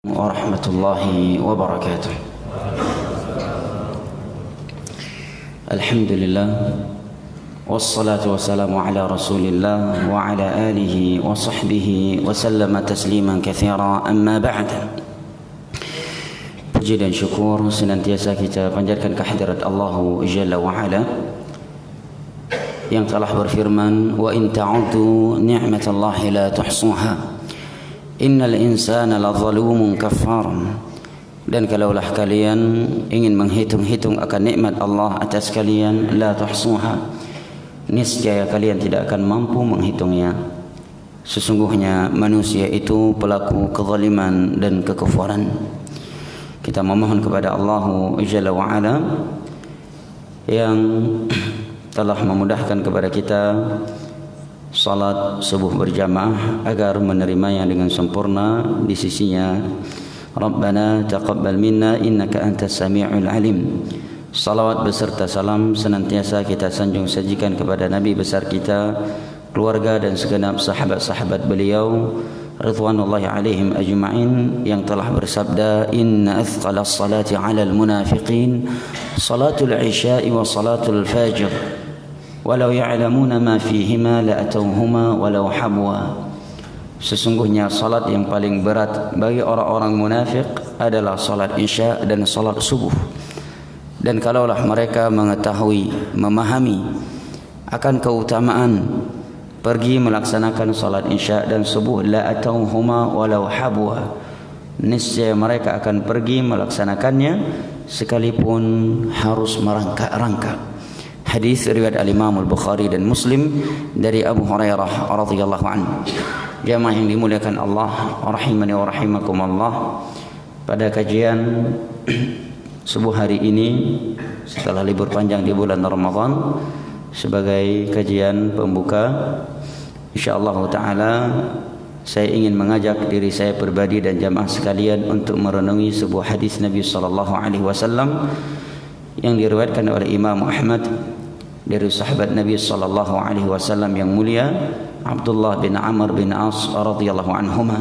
warahmatullahi wabarakatuh. Alhamdulillah wassalatu wassalamu ala rasulillah wa ala alihi wa sahbihi wa sallama tasliman katsira, amma ba'd. Puji dan syukur senantiasa kita panjatkan kehadirat Allah Jalla wa Ala yang telah berfirman, wa in ta'uddu ni'matallahi la tuhsuha innal insana lazalumun kafar. Dan kalaulah kalian ingin menghitung-hitung akan nikmat Allah atas kalian, la tuhsuha, niscaya kalian tidak akan mampu menghitungnya. Sesungguhnya manusia itu pelaku kezaliman dan kekufuran. Kita memohon kepada Allah Jalla wa Ala yang telah memudahkan kepada kita salat subuh berjamaah agar menerimanya dengan sempurna di sisinya. Rabbana taqabbal minna innaka antas sami'ul alim. Salawat beserta salam senantiasa kita sanjung sajikan kepada Nabi besar kita, keluarga dan segenap sahabat-sahabat beliau ridwanullahi alaihim ajma'in, yang telah bersabda, inna athqalas salati 'alal munafiqin salatul isya'i wa salatul fajr walau ya'lamuna ma fihima la'atawhuma walau habwa. Sesungguhnya salat yang paling berat bagi orang-orang munafik adalah salat isya dan salat subuh. Dan kalaulah mereka mengetahui, memahami akan keutamaan pergi melaksanakan salat isya dan subuh, la'atawhuma walau habwa, niscaya mereka akan pergi melaksanakannya sekalipun harus merangkak-rangkak. Hadis riwayat al-Imam al-Bukhari dan Muslim dari Abu Hurairah radhiyallahu anhu. Jamaah yang dimuliakan Allah, rahimani wa rahimakumullah, pada kajian subuh hari ini setelah libur panjang di bulan Ramadan, sebagai kajian pembuka, insyaallah taala saya ingin mengajak diri saya pribadi dan jamaah sekalian untuk merenungi sebuah hadis Nabi sallallahu alaihi wasallam yang diriwayatkan oleh Imam Ahmad dari sahabat Nabi sallallahu alaihi wasallam yang mulia Abdullah bin Amr bin As radhiyallahu anhuma.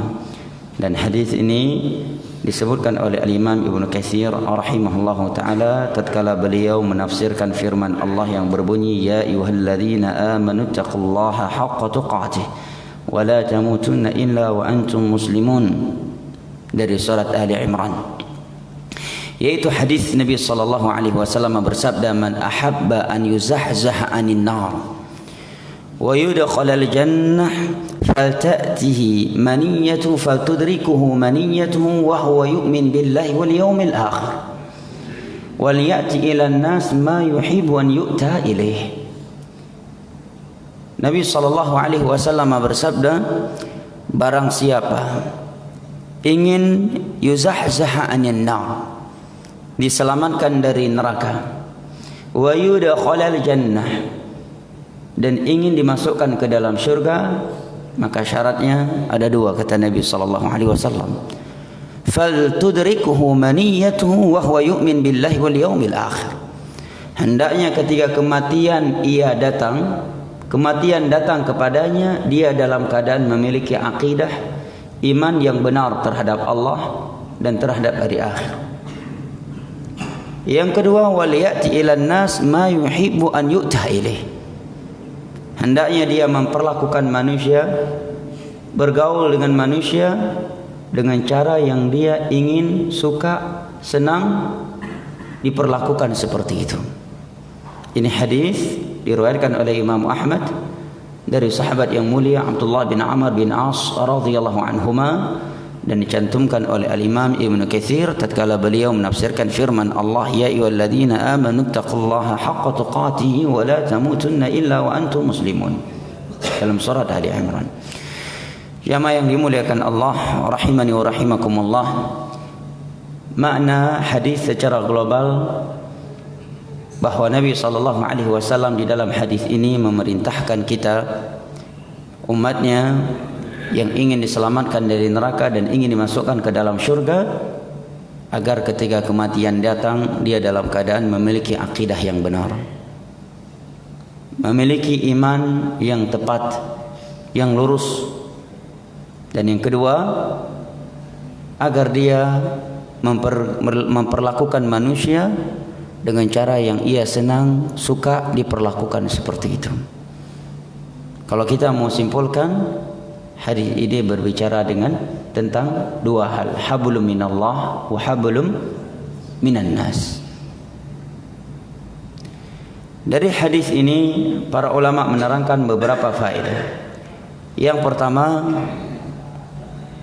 Dan hadis ini disebutkan oleh Al-Imam Ibnu Katsir rahimahullahu taala tatkala beliau menafsirkan firman Allah yang berbunyi, ya ayyuhalladzina amanu taqullaha haqqa tuqatih wa la tamutunna illa wa antum muslimun, dari surat Ali Imran. Yaitu hadis Nabi sallallahu alaihi wasallam bersabda, man ahabba an yuzahzaha 'anil nar wa yudkhala al-jannah falta'tihi maniyatu faltudrikuhu maniyatuhu wa huwa yu'min billahi wal yawmil akhir wal ya'ti ila an-nas ma yuhibbu an yu'ta ilayh. Nabi sallallahu alaihi wasallam bersabda, barang siapa ingin yuzahzaha 'anil nar, diselamatkan dari neraka, wa yudkhalal jannah, dan ingin dimasukkan ke dalam syurga, maka syaratnya ada dua, kata Nabi sallallahu alaihi wasallam, faltudrikuhu maniyatuhu wa huwa yu'min billahi wal yawmil akhir. Hendaknya ketika kematian datang kepadanya, dia dalam keadaan memiliki akidah iman yang benar terhadap Allah dan terhadap hari akhir. Yang kedua, wal ya'ti ilan nas ma yuhibbu an yu'ta ilaih. Hendaknya dia memperlakukan manusia, bergaul dengan manusia dengan cara yang dia ingin, suka, senang diperlakukan seperti itu. Ini hadis diriwayatkan oleh Imam Ahmad dari sahabat yang mulia Abdullah bin Amr bin As radhiyallahu anhuma, dan dicantumkan oleh Al-Imam Ibnu Katsir tatkala beliau menafsirkan firman Allah, ya ayyuhalladzina amanu taqullaha haqqa tuqatih wa la tamutunna illa wa antum muslimun, dalam surat Ali Imran. Jamaah yang dimuliakan Allah, rahimani wa rahimakumullah, makna hadis secara global bahwa Nabi sallallahu alaihi wasallam di dalam hadis ini memerintahkan kita, umatnya yang ingin diselamatkan dari neraka dan ingin dimasukkan ke dalam syurga, agar ketika kematian datang dia dalam keadaan memiliki akidah yang benar, memiliki iman yang tepat, yang lurus. Dan yang kedua, agar dia memperlakukan manusia dengan cara yang ia senang, suka diperlakukan seperti itu. Kalau kita mau simpulkan, hadis ini berbicara tentang dua hal, hablum minallah wa hablum minan nas. Dari hadis ini para ulama menerangkan beberapa faedah. Yang pertama,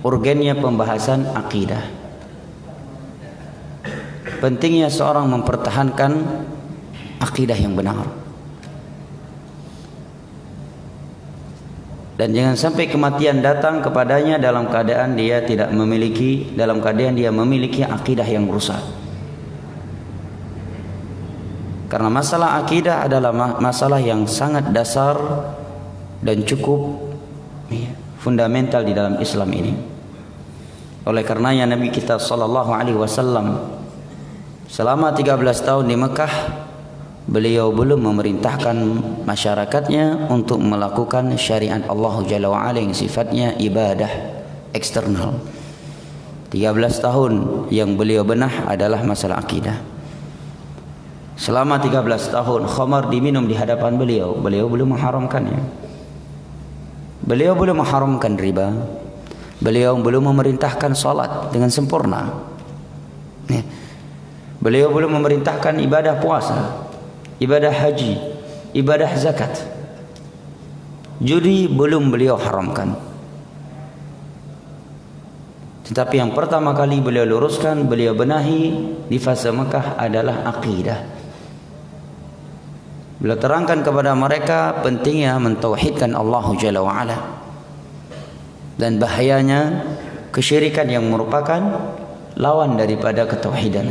urgennya pembahasan akidah. Pentingnya seorang mempertahankan akidah yang benar. Dan jangan sampai kematian datang kepadanya dalam keadaan dia memiliki akidah yang rusak. Karena masalah akidah adalah masalah yang sangat dasar dan cukup fundamental di dalam Islam ini. Oleh karenanya Nabi kita sallallahu alaihi wasallam selama 13 tahun di Mekah, beliau belum memerintahkan masyarakatnya untuk melakukan syariat Allah Jalla wa Ala yang sifatnya ibadah eksternal. 13 tahun yang beliau benah adalah masalah akidah. Selama 13 tahun khamar diminum di hadapan beliau belum mengharamkannya. Beliau belum mengharamkan riba. Beliau belum memerintahkan salat dengan sempurna. Beliau belum memerintahkan ibadah puasa, ibadah haji, ibadah zakat. Judi belum beliau haramkan. Tetapi yang pertama kali beliau luruskan, beliau benahi di fase Mekah adalah akidah. Beliau terangkan kepada mereka pentingnya mentauhidkan Allah Jalla wa Ala dan bahayanya kesyirikan yang merupakan lawan daripada ketauhidan.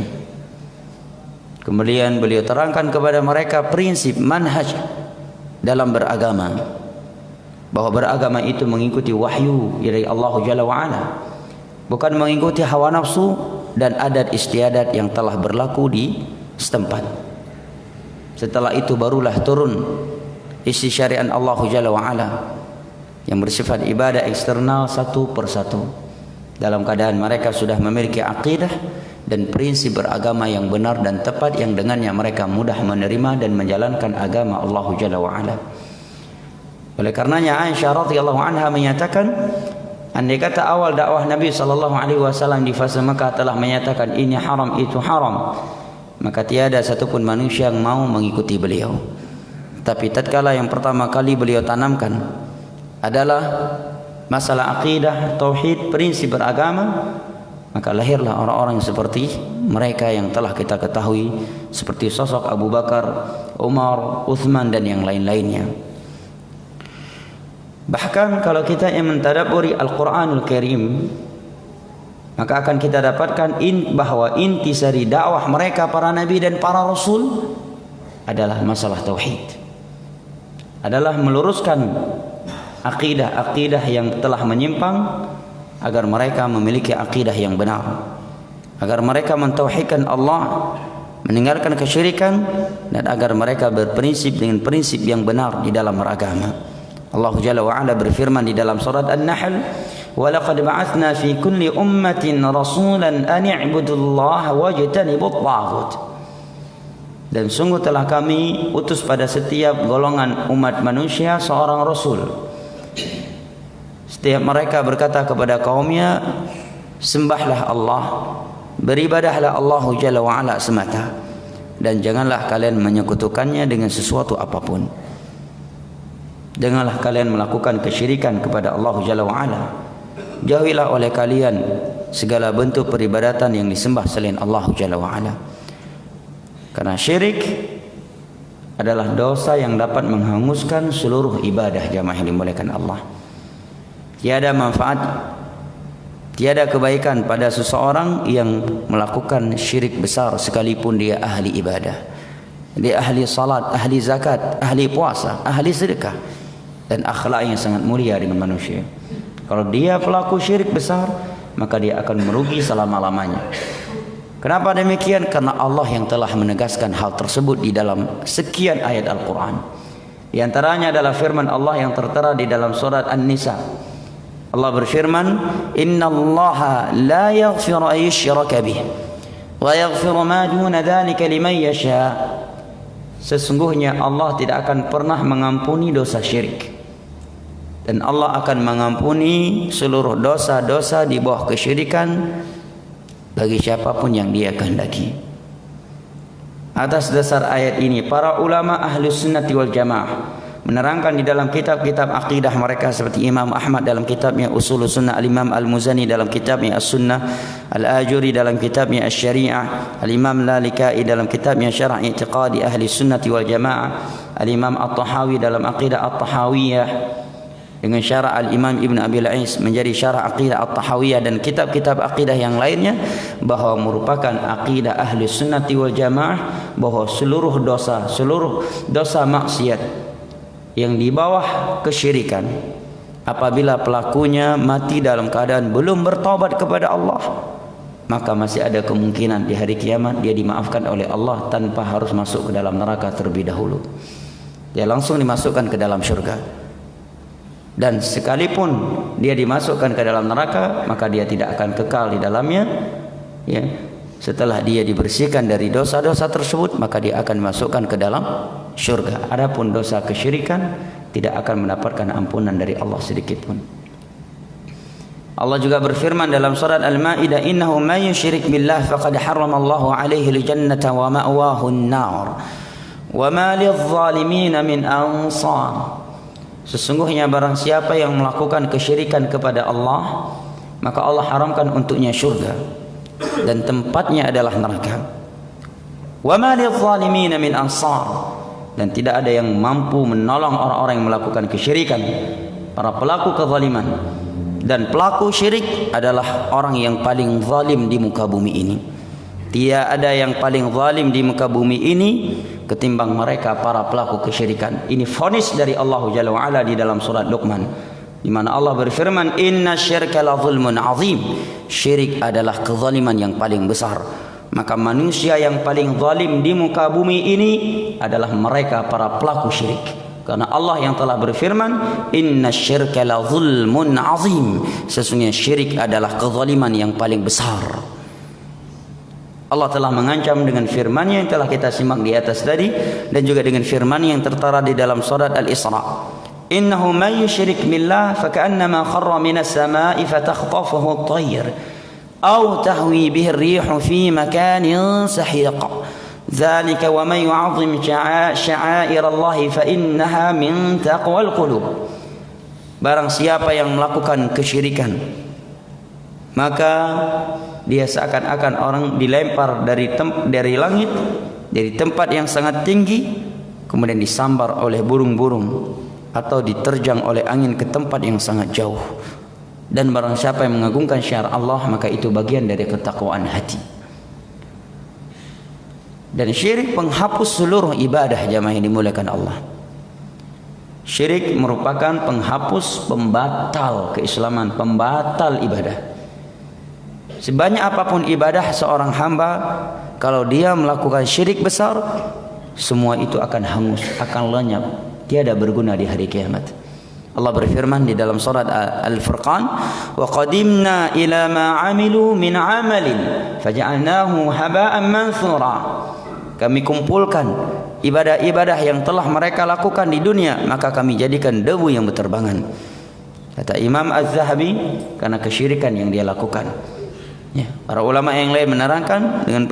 Kemudian beliau terangkan kepada mereka prinsip manhaj dalam beragama, bahwa beragama itu mengikuti wahyu dari Allah Jalla wa Ala, bukan mengikuti hawa nafsu dan adat istiadat yang telah berlaku di setempat. Setelah itu barulah turun isi syariat Allah Jalla wa Ala yang bersifat ibadah eksternal satu persatu, dalam keadaan mereka sudah memiliki akidah dan prinsip beragama yang benar dan tepat, yang dengannya mereka mudah menerima dan menjalankan agama Allah Jalla wa Ala. Oleh karenanya Aisyah radhiyallahu anha menyatakan, andai kata awal dakwah Nabi sallallahu alaihi wasallam di fase Mekah telah menyatakan ini haram itu haram, maka tiada satupun manusia yang mau mengikuti beliau. Tapi tatkala yang pertama kali beliau tanamkan adalah masalah akidah, tauhid, prinsip beragama, maka lahirlah orang-orang seperti mereka yang telah kita ketahui, seperti sosok Abu Bakar, Umar, Uthman dan yang lain-lainnya. Bahkan kalau kita yang mentadabburi Al-Quranul Karim, maka akan kita dapatkan bahwa intisari dakwah mereka para nabi dan para rasul adalah masalah tauhid, adalah meluruskan akidah yang telah menyimpang agar mereka memiliki akidah yang benar, agar mereka mentauhidkan Allah, meninggalkan kesyirikan, dan agar mereka berprinsip dengan prinsip yang benar di dalam beragama. Allah Jalla wa Ala berfirman di dalam surat An-Nahl, وَلَقَدْ بَعَثْنَا فِي كُلِّ أُمَّةٍ رَسُولًا أَنِ اعْبُدُوا اللَّهَ وَاجْتَنِبُوا الطَّاغُوتَ. Dan sungguh telah kami utus pada setiap golongan umat manusia seorang rasul. Setiap mereka berkata kepada kaumnya, sembahlah Allah, beribadahlah Allah Jalla wa Ala semata, dan janganlah kalian menyekutukannya dengan sesuatu apapun. Janganlah kalian melakukan kesyirikan kepada Allah Jalla wa Ala. Jauhilah oleh kalian segala bentuk peribadatan yang disembah selain Allah Jalla wa Ala. Karena syirik adalah dosa yang dapat menghanguskan seluruh ibadah jamaah yang dimuliakan Allah. Tiada manfaat, tiada kebaikan pada seseorang yang melakukan syirik besar sekalipun dia ahli ibadah. Dia ahli salat, ahli zakat, ahli puasa, ahli sedekah, dan akhlaknya sangat mulia dengan manusia. Kalau dia pelaku syirik besar, maka dia akan merugi selama-lamanya. Kenapa demikian? Karena Allah yang telah menegaskan hal tersebut di dalam sekian ayat Al-Quran. Di antaranya adalah firman Allah yang tertera di dalam surat An-Nisa. Allah berfirman, "Innallaha la yaghfiru an yushraka bih wa yaghfiru ma duna dzalika liman yasha." Sesungguhnya Allah tidak akan pernah mengampuni dosa syirik, dan Allah akan mengampuni seluruh dosa-dosa di bawah kesyirikan bagi siapapun yang Dia kehendaki. Atas dasar ayat ini, para ulama Ahlus Sunnati wal Jamaah menerangkan di dalam kitab-kitab akidah mereka, seperti Imam Ahmad dalam kitabnya Ushulus Sunnah, Al-Imam Al-Muzani dalam kitabnya As-Sunnah, Al-Ajuri dalam kitabnya Asy-Syari'ah, Al-Imam Lalikai dalam kitabnya Syarh I'tiqadi Ahli Sunnati wal Jamaah, Al-Imam At-Tahawi dalam Aqidah At-Tahawiyah dengan syarah Al-Imam Ibn Abil Ais menjadi syarah Aqidah At-Tahawiyah, dan kitab-kitab akidah yang lainnya, bahwa merupakan akidah Ahli Sunnati wal Jamaah bahwa seluruh dosa maksiat yang di bawah kesyirikan, apabila pelakunya mati dalam keadaan belum bertaubat kepada Allah, maka masih ada kemungkinan di hari kiamat dia dimaafkan oleh Allah tanpa harus masuk ke dalam neraka terlebih dahulu. Dia langsung dimasukkan ke dalam syurga. Dan sekalipun dia dimasukkan ke dalam neraka, maka dia tidak akan kekal di dalamnya, ya. Setelah dia dibersihkan dari dosa-dosa tersebut, maka dia akan masukkan ke dalam syurga. Adapun dosa kesyirikan tidak akan mendapatkan ampunan dari Allah sedikit pun. Allah juga berfirman dalam surat Al-Maidah, "Innahu may yusyrik billah faqad harramallahu 'alaihi al-jannata wa ma'wahu an-nar wa ma lidh-dhalimin min ansar." Sesungguhnya barang siapa yang melakukan kesyirikan kepada Allah, maka Allah haramkan untuknya syurga dan tempatnya adalah neraka. Wa ma lidh-dhalimin min ansar, dan tidak ada yang mampu menolong orang-orang yang melakukan kesyirikan, para pelaku kezaliman. Dan pelaku syirik adalah orang yang paling zalim di muka bumi ini. Tidak ada yang paling zalim di muka bumi ini ketimbang mereka para pelaku kesyirikan. Ini vonis dari Allah Jalla wa Ala di dalam surat Luqman, di mana Allah berfirman, "Inna syirka la zulmun azim." Syirik adalah kezaliman yang paling besar. Maka manusia yang paling zalim di muka bumi ini adalah mereka para pelaku syirik. Karena Allah yang telah berfirman, "Inna syirka la zulmun azim." Sesungguhnya syirik adalah kezaliman yang paling besar. Allah telah mengancam dengan firman-Nya yang telah kita simak di atas tadi, dan juga dengan firman yang tertera di dalam surat Al-Isra. Innahu may yusyrik billah faka'annama kharra minas sama'i fatakhtafuhu at-tayr aw tahwi bihi ar-rihu fi makanin sahiq. Dzalika wa may yu'azzim sya'airallahi fa innaha min taqwal qulub. Barang siapa yang melakukan kesyirikan, maka dia seakan-akan orang dilempar dari langit, dari tempat yang sangat tinggi, kemudian disambar oleh burung-burung, atau diterjang oleh angin ke tempat yang sangat jauh. Dan barang siapa yang mengagungkan syiar Allah, maka itu bagian dari ketakwaan hati. Dan syirik penghapus seluruh ibadah, jamaah yang dimuliakan Allah. Syirik merupakan penghapus, pembatal keislaman, pembatal ibadah. Sebanyak apapun ibadah seorang hamba, kalau dia melakukan syirik besar, semua itu akan hangus, akan lenyap, tiada berguna di hari kiamat. Allah berfirman di dalam surat Al-Furqan, "Wa qadimna ila ma 'amilu min 'amalin faj'alnahu haba'an manthura." Kami kumpulkan ibadah-ibadah yang telah mereka lakukan di dunia, maka kami jadikan debu yang berterbangan. Kata Imam Az-Zahabi, karena kesyirikan yang dia lakukan. Ya, para ulama yang lain menerangkan dengan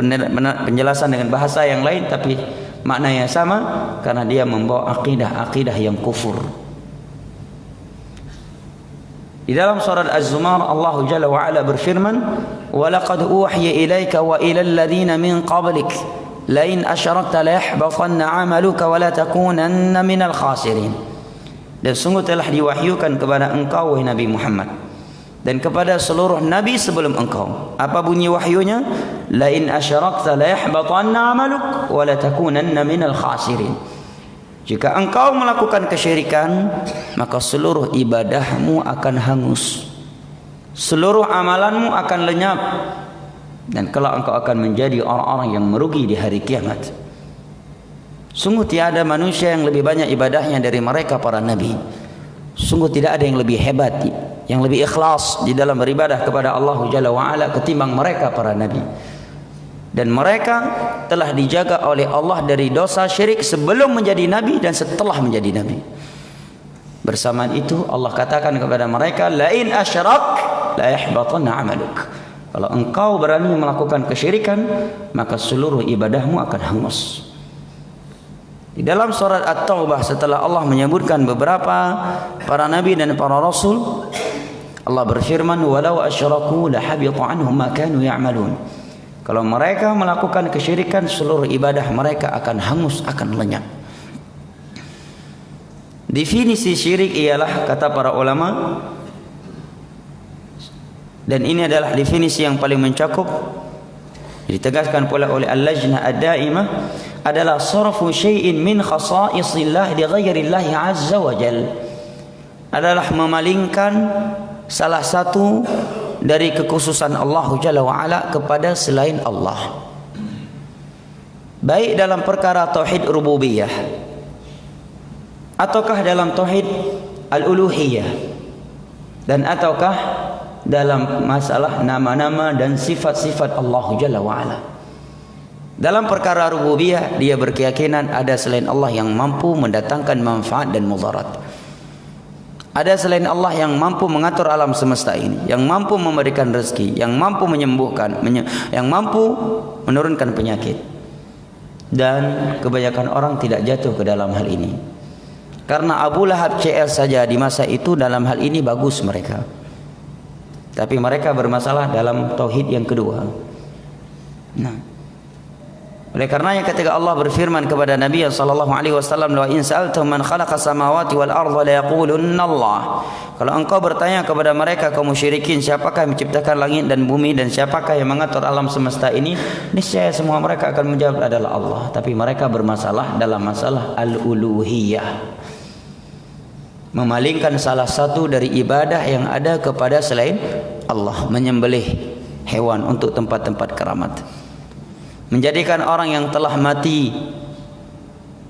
penjelasan dengan bahasa yang lain, tapi maknanya sama, karena dia membawa akidah yang kufur. Di dalam surat Az-Zumar, Allah Jalla wa Ala berfirman, "Wa laqad uhiya ilaika wa ilal ladzina min qablik lain asyrakta la yahbatanna 'amaluka wa la takunanna minal khasirin." Dan sungguh telah diwahyukan kepada engkau, wahai Nabi Muhammad, dan kepada seluruh nabi sebelum engkau. Apa bunyi wahyunya? Lain asyrakta la yahbatanna 'amaluk wa la takunanna minal khasirin. Jika engkau melakukan kesyirikan, maka seluruh ibadahmu akan hangus, seluruh amalanmu akan lenyap, dan kelak engkau akan menjadi orang-orang yang merugi di hari kiamat. Sungguh tiada manusia yang lebih banyak ibadahnya dari mereka para nabi. Sungguh tidak ada yang lebih hebat yang lebih ikhlas di dalam beribadah kepada Allah Jalla wa Ala ketimbang mereka para nabi. Dan mereka telah dijaga oleh Allah dari dosa syirik sebelum menjadi nabi dan setelah menjadi nabi. Bersamaan itu Allah katakan kepada mereka, la in asyrak la yahbatanna 'amaluk. Kalau engkau berani melakukan kesyirikan, maka seluruh ibadahmu akan hangus. Di dalam surat At-Taubah setelah Allah menyebutkan beberapa para nabi dan para rasul, Allah berfirman, walau asyraku la habita anhum ma kanu ya'malun. Kalau mereka melakukan kesyirikan, seluruh ibadah mereka akan hangus, akan lenyap. Definisi syirik ialah, kata para ulama, dan ini adalah definisi yang paling mencakup, ditegaskan pula oleh Al-Lajnah Ad-Daimah, adalah sarfu syai'in min khasa'isillah li ghairillahi azza wa jal. Adalah memalingkan salah satu dari kekhususan Allah Jalla wa Ala kepada selain Allah. Baik dalam perkara tauhid rububiyah ataukah dalam tauhid al-uluhiyah, dan ataukah dalam masalah nama-nama dan sifat-sifat Allah Jalla wa Ala. Dalam perkara rububiyah, dia berkeyakinan ada selain Allah yang mampu mendatangkan manfaat dan mudarat. Ada selain Allah yang mampu mengatur alam semesta ini, yang mampu memberikan rezeki, yang mampu menyembuhkan, yang mampu menurunkan penyakit. Dan kebanyakan orang tidak jatuh ke dalam hal ini. Karena Abu Lahab CL saja di masa itu dalam hal ini bagus mereka. Tapi mereka bermasalah dalam tauhid yang kedua. Nah, oleh karenanya ketika Allah berfirman kepada Nabi sallallahu alaihi wasallam, "Wa in sa'altum man khalaqa samawati wal arda la yaqulunna Allah." Kalau engkau bertanya kepada mereka kaum musyrikin, siapakah yang menciptakan langit dan bumi dan siapakah yang mengatur alam semesta ini, niscaya semua mereka akan menjawab adalah Allah. Tapi mereka bermasalah dalam masalah al-uluhiyah, memalingkan salah satu dari ibadah yang ada kepada selain Allah, menyembelih hewan untuk tempat-tempat keramat, menjadikan orang yang telah mati,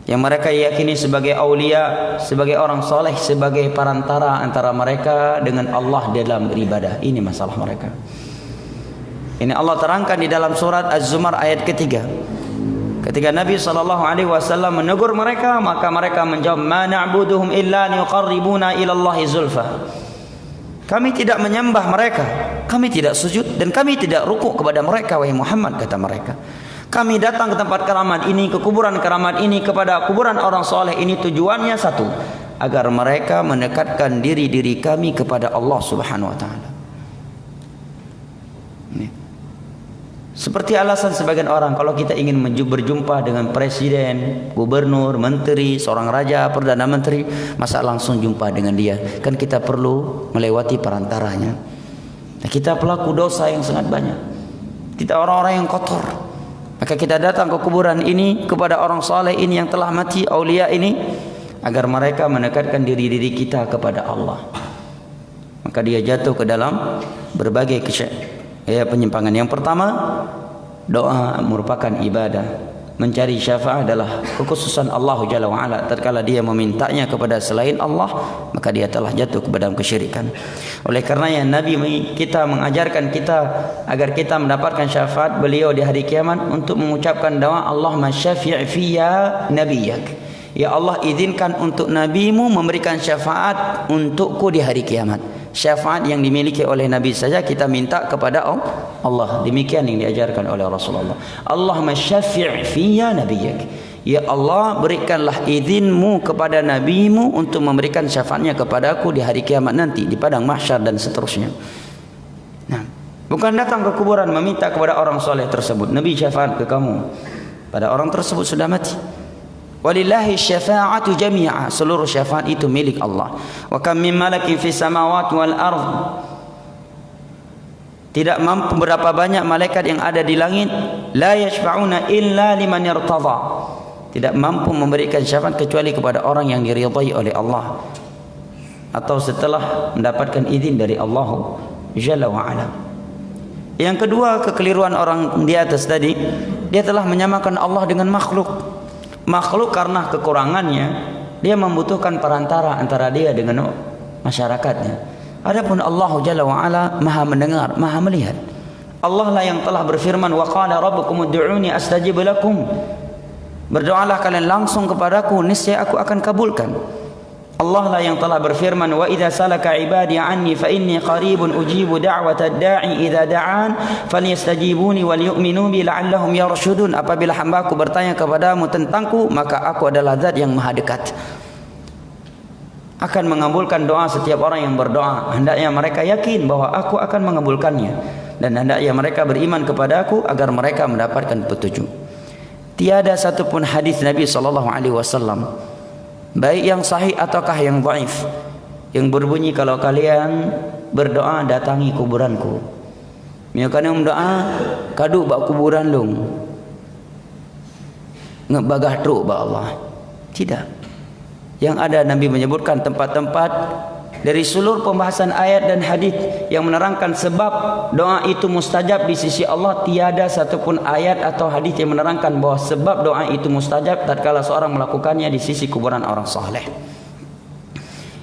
yang mereka yakini sebagai aulia, sebagai orang soleh, sebagai perantara antara mereka dengan Allah dalam beribadah. Ini masalah mereka. Ini Allah terangkan di dalam surat Az-Zumar ayat ketiga. Ketika Nabi SAW menegur mereka, maka mereka menjawab, "Ma na'buduhum illa liqarribuna ila Allahi zulfa." Kami tidak menyembah mereka, kami tidak sujud, dan kami tidak rukuk kepada mereka, wahai Muhammad, kata mereka. Kami datang ke tempat keramat ini, ke kuburan keramat ini, kepada kuburan orang soleh ini, tujuannya satu, agar mereka mendekatkan diri-diri kami kepada Allah Subhanahu wa Ta'ala. Seperti alasan sebagian orang, kalau kita ingin berjumpa dengan presiden, gubernur, menteri, seorang raja, perdana menteri, masa langsung jumpa dengan dia? Kan kita perlu melewati perantaranya. Nah, kita pelaku dosa yang sangat banyak, kita orang-orang yang kotor. Maka kita datang ke kuburan ini, kepada orang saleh ini yang telah mati, aulia ini, agar mereka mendekatkan diri-diri kita kepada Allah. Maka dia jatuh ke dalam berbagai penyimpangan. Yang pertama, doa merupakan ibadah. Mencari syafaat adalah kekhususan Allah Jalla wa Ala. Tatkala dia memintanya kepada selain Allah, maka dia telah jatuh ke dalam kesyirikan. Oleh karenanya Nabi kita mengajarkan kita agar kita mendapatkan syafaat beliau di hari kiamat untuk mengucapkan doa, Allahumma syafi' fiyya nabiyyak. Ya Allah, izinkan untuk nabimu memberikan syafaat untukku di hari kiamat. Syafaat yang dimiliki oleh Nabi saja kita minta kepada Allah. Demikian yang diajarkan oleh Rasulullah. Allahumma syafi' fiyya nabiyyak. Ya Allah, berikanlah izinmu kepada nabimu untuk memberikan syafaatnya kepadaku di hari kiamat nanti, di padang mahsyar dan seterusnya. Nah, bukan datang ke kuburan meminta kepada orang soleh tersebut, Nabi syafaat ke kamu, pada orang tersebut sudah mati. Walillahi syafa'atu jami'a, seluruh syafaat itu milik Allah. Wa kam min malakin fis samawati wal ardh. Tidak mampu berapa banyak malaikat yang ada di langit, la yashfa'una illa liman irtadha. Tidak mampu memberikan syafaat kecuali kepada orang yang diridhai oleh Allah atau setelah mendapatkan izin dari Allah Jalla wa Ala. Yang kedua, kekeliruan orang di atas tadi, dia telah menyamakan Allah dengan makhluk. Makhluk karena kekurangannya, dia membutuhkan perantara antara dia dengan masyarakatnya. Adapun Allah Jalla wa Ala Maha mendengar, Maha melihat. Allah lah yang telah berfirman, wa qala rabbukum ud'uni astajib lakum. Berdoalah kalian langsung kepadaku, niscaya aku akan kabulkan. Allah lah yang telah berfirman, wa idza salaka ibadi anni fa inni qaribun ujibu da'watad da'i idza da'an falyastajibuni wal yu'minu bi la'allahum yarshudun. Apabila hamba-Ku bertanya kepadamu tentangku, maka aku adalah zat yang maha dekat, akan mengabulkan doa setiap orang yang berdoa. Hendaknya mereka yakin bahwa aku akan mengabulkannya, dan hendaknya mereka beriman kepada aku agar mereka mendapatkan petunjuk. Tiada satupun hadis Nabi SAW, baik yang sahih ataukah yang dhaif, yang berbunyi kalau kalian berdoa datangi kuburanku. Misalkan doa kadu bak kuburan lung, ngebagah truk ba Allah. Tidak. Yang ada Nabi menyebutkan tempat-tempat dari seluruh pembahasan ayat dan hadis yang menerangkan sebab doa itu mustajab di sisi Allah. Tiada satupun ayat atau hadis yang menerangkan bahwa sebab doa itu mustajab tatkala seorang melakukannya di sisi kuburan orang saleh.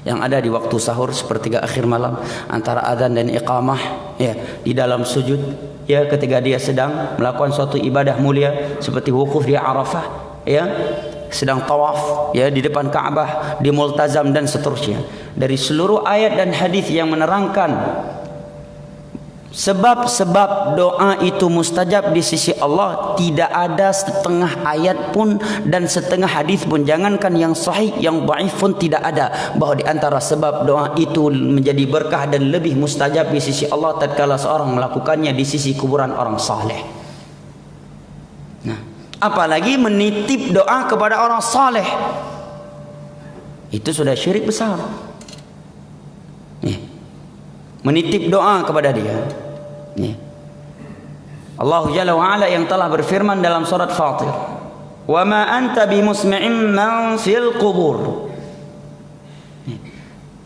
Yang ada di waktu sahur sepertiga akhir malam antara azan dan iqamah, ya, di dalam sujud, ya, ketika dia sedang melakukan suatu ibadah mulia seperti wukuf di Arafah, ya, sedang tawaf, ya, di depan Ka'bah, di Multazam dan seterusnya. Dari seluruh ayat dan hadis yang menerangkan sebab-sebab doa itu mustajab di sisi Allah, tidak ada setengah ayat pun dan setengah hadis pun, jangankan yang sahih, yang dhaif pun tidak ada, bahwa di antara sebab doa itu menjadi berkah dan lebih mustajab di sisi Allah tatkala seorang melakukannya di sisi kuburan orang saleh. Nah, apalagi menitip doa kepada orang saleh, itu sudah syirik besar. Nih, menitip doa kepada dia. Nih, Allah Jalla wa Ala yang telah berfirman dalam surat Fatir, wa ma anta bimusmi'in man fil qubur.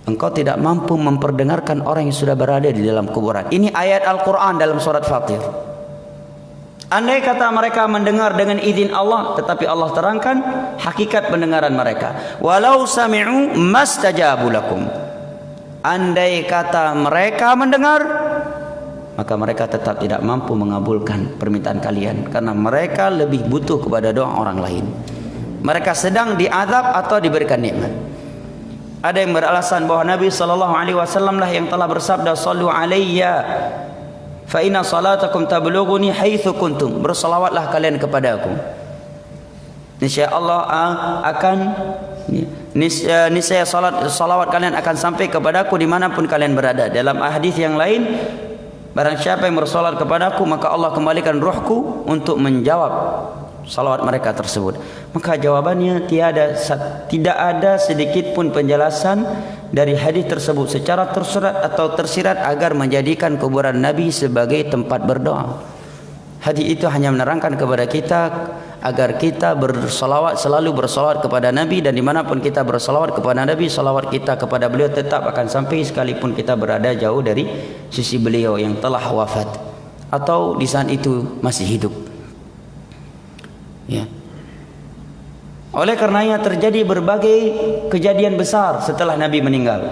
Engkau tidak mampu memperdengarkan orang yang sudah berada di dalam kuburan. Ini ayat Al-Quran dalam surat Fatir. Andai kata mereka mendengar dengan izin Allah, tetapi Allah terangkan hakikat pendengaran mereka. Walau sami'u mastajabu lakum. Andai kata mereka mendengar, maka mereka tetap tidak mampu mengabulkan permintaan kalian, karena mereka lebih butuh kepada doa orang lain. Mereka sedang diazab atau diberikan nikmat. Ada yang beralasan bahwa Nabi SAW lah yang telah bersabda, sallu alayya fa inna salatakum tablughuni haitsu kuntum. Bersalawatlah kalian kepada aku, niscaya Allah akan niscaya salawat kalian akan sampai kepadaku dimanapun kalian berada. Dalam hadis yang lain, barang siapa yang bersalat kepadaku, maka Allah kembalikan ruhku untuk menjawab salawat mereka tersebut. Maka jawabannya tidak ada sedikit pun penjelasan dari hadis tersebut secara tersurat atau tersirat agar menjadikan kuburan Nabi sebagai tempat berdoa. Hadis itu hanya menerangkan kepada kita agar kita bersalawat, selalu bersalawat kepada Nabi, dan dimanapun kita bersalawat kepada Nabi, salawat kita kepada beliau tetap akan sampai sekalipun kita berada jauh dari sisi beliau yang telah wafat atau di saat itu masih hidup. Ya. Oleh karenanya terjadi berbagai kejadian besar setelah Nabi meninggal.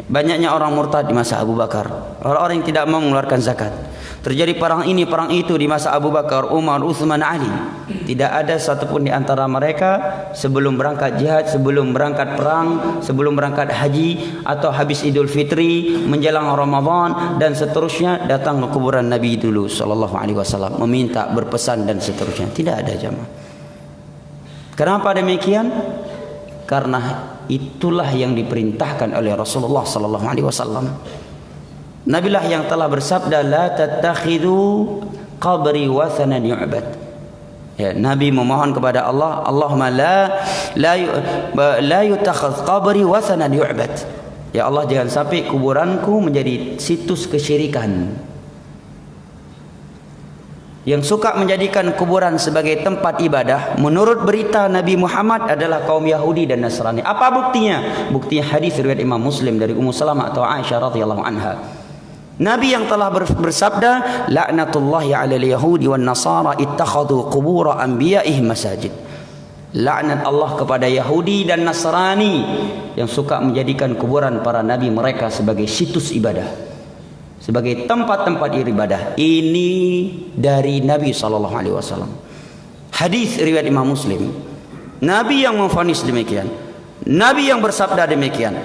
Banyaknya orang murtad di masa Abu Bakar, orang-orang yang tidak mau mengeluarkan zakat. Terjadi perang ini, perang itu di masa Abu Bakar, Umar, Utsman, Ali. Tidak ada satupun di antara mereka sebelum berangkat jihad, sebelum berangkat perang, sebelum berangkat haji, atau habis Idul Fitri, menjelang Ramadan dan seterusnya, datang ke kuburan Nabi dulu sallallahu alaihi wasallam, meminta, berpesan dan seterusnya. Tidak ada jamaah. Kenapa demikian? Karena itulah yang diperintahkan oleh Rasulullah sallallahu alaihi wasallam. Nabilah yang telah bersabda, la tattakhidhu qabri wathanan yu'bad. Ya, Nabi memohon kepada Allah, Allahumma la yutakhadh qabri wathanan yu'bad. Ya Allah, jangan sampai kuburanku menjadi situs kesyirikan. Yang suka menjadikan kuburan sebagai tempat ibadah, menurut berita Nabi Muhammad, adalah kaum Yahudi dan Nasrani. Apa buktinya? Buktinya hadis riwayat Imam Muslim dari Ummu Salamah atau Aisyah radhiyallahu anha. Nabi yang telah bersabda, laknatullahi 'alal yahudi wan nasara ittakhadhu qubur anbiya'ihim masajid. Laknat Allah kepada Yahudi dan Nasrani yang suka menjadikan kuburan para nabi mereka sebagai situs ibadah, sebagai tempat-tempat ibadah. Ini dari Nabi SAW. Hadis riwayat Imam Muslim. Nabi yang memvonis demikian, Nabi yang bersabda demikian.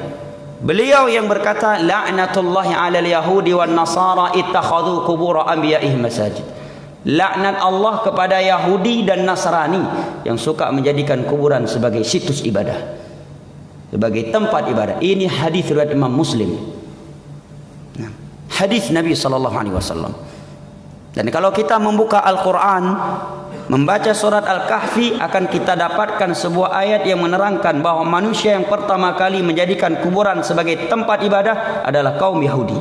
Beliau yang berkata, laknatullahi alal yahudi wan nasara ittakhadhu qubur anbiya'ihim masajid. Laknat Allah kepada Yahudi dan Nasrani yang suka menjadikan kuburan sebagai situs ibadah, sebagai tempat ibadah. Ini hadis riwayat Imam Muslim. Hadis Nabi SAW. Dan kalau kita membuka Al-Quran, membaca surat Al-Kahfi, akan kita dapatkan sebuah ayat yang menerangkan bahwa manusia yang pertama kali menjadikan kuburan sebagai tempat ibadah adalah kaum Yahudi.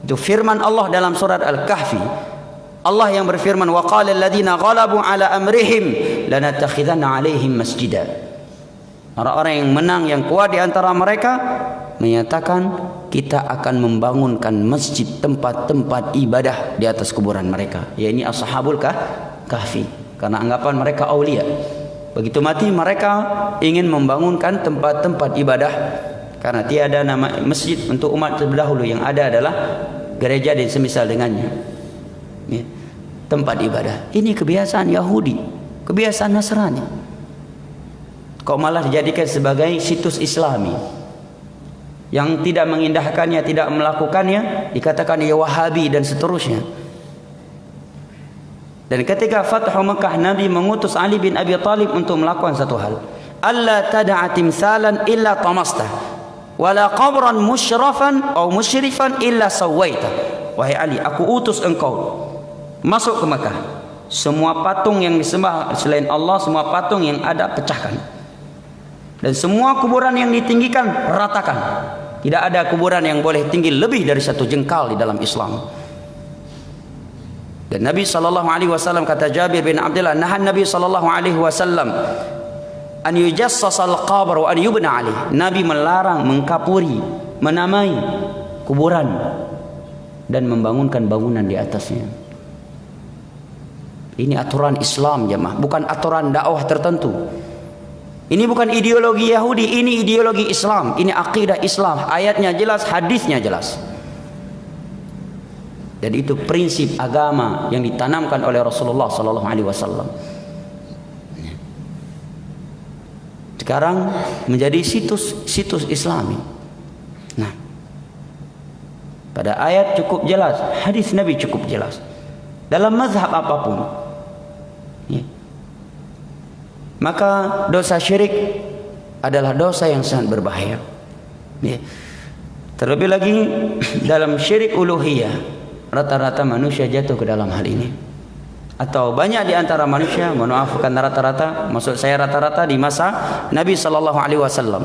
Itu firman Allah dalam surat Al-Kahfi. Allah yang berfirman, wa qala alladziina ghalabu ala amrihim lanattakhidanna 'alaihim masjida. Orang-orang yang menang, yang kuat di antara mereka menyatakan, kita akan membangunkan masjid, tempat-tempat ibadah di atas kuburan mereka. Ya, ini ashabul kahfi, karena anggapan mereka aulia. Begitu mati mereka ingin membangunkan tempat-tempat ibadah, karena tiada nama masjid untuk umat terdahulu, yang ada adalah gereja dan semisal dengannya. Ya, tempat ibadah. Ini kebiasaan Yahudi, kebiasaan Nasrani. Kok malah dijadikan sebagai situs Islami? Yang tidak mengindahkannya, tidak melakukannya, dikatakan ya Wahabi dan seterusnya. Dan ketika Fathu Makkah, Nabi mengutus Ali bin Abi Thalib untuk melakukan satu hal. Alla tad'a timsalan illa tamastah, wala qabran musyrafan atau musyrifan illa sawaita. Wahai Ali, aku utus engkau masuk ke Makkah. Semua patung yang disembah selain Allah, semua patung yang ada, pecahkan. Dan semua kuburan yang ditinggikan, ratakan. Tidak ada kuburan yang boleh tinggi lebih dari 1 jengkal di dalam Islam. Dan Nabi SAW, kata Jabir bin Abdullah, nahan Nabi SAW an yujassasal qabr wa an yubna alih. Nabi melarang mengkapuri, menamai kuburan dan membangunkan bangunan di atasnya. Ini aturan Islam, jemaah, bukan aturan dakwah tertentu. Ini bukan ideologi Yahudi, ini ideologi Islam, ini akidah Islam. Ayatnya jelas, hadisnya jelas. Dan itu prinsip agama yang ditanamkan oleh Rasulullah SAW. Sekarang menjadi situs Islami. Nah, pada ayat cukup jelas, hadis Nabi cukup jelas. Dalam mazhab apapun, ya, maka dosa syirik adalah dosa yang sangat berbahaya. Ya. Terlebih lagi dalam syirik uluhiyah, rata-rata manusia jatuh ke dalam hal ini. Atau banyak di antara manusia, mohon maaf, bukan rata-rata, maksud saya rata-rata di masa Nabi SAW.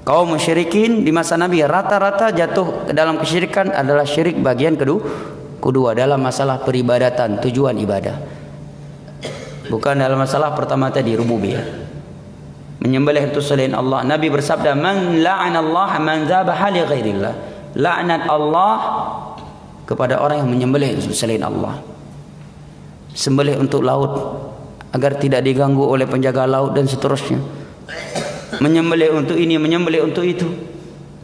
Kaum musyrikin di masa Nabi rata-rata jatuh ke dalam kesyirikan adalah syirik bagian kedua dalam masalah peribadatan, tujuan ibadah. Bukan dalam masalah pertama tadi, rububiyah. Menyembelih itu selain Allah. Nabi bersabda, man la'ana Allah man dzabaha li ghairillah. Laknat Allah kepada orang yang menyembelih selain Allah. Sembelih untuk laut agar tidak diganggu oleh penjaga laut dan seterusnya. Menyembelih untuk ini, menyembelih untuk itu.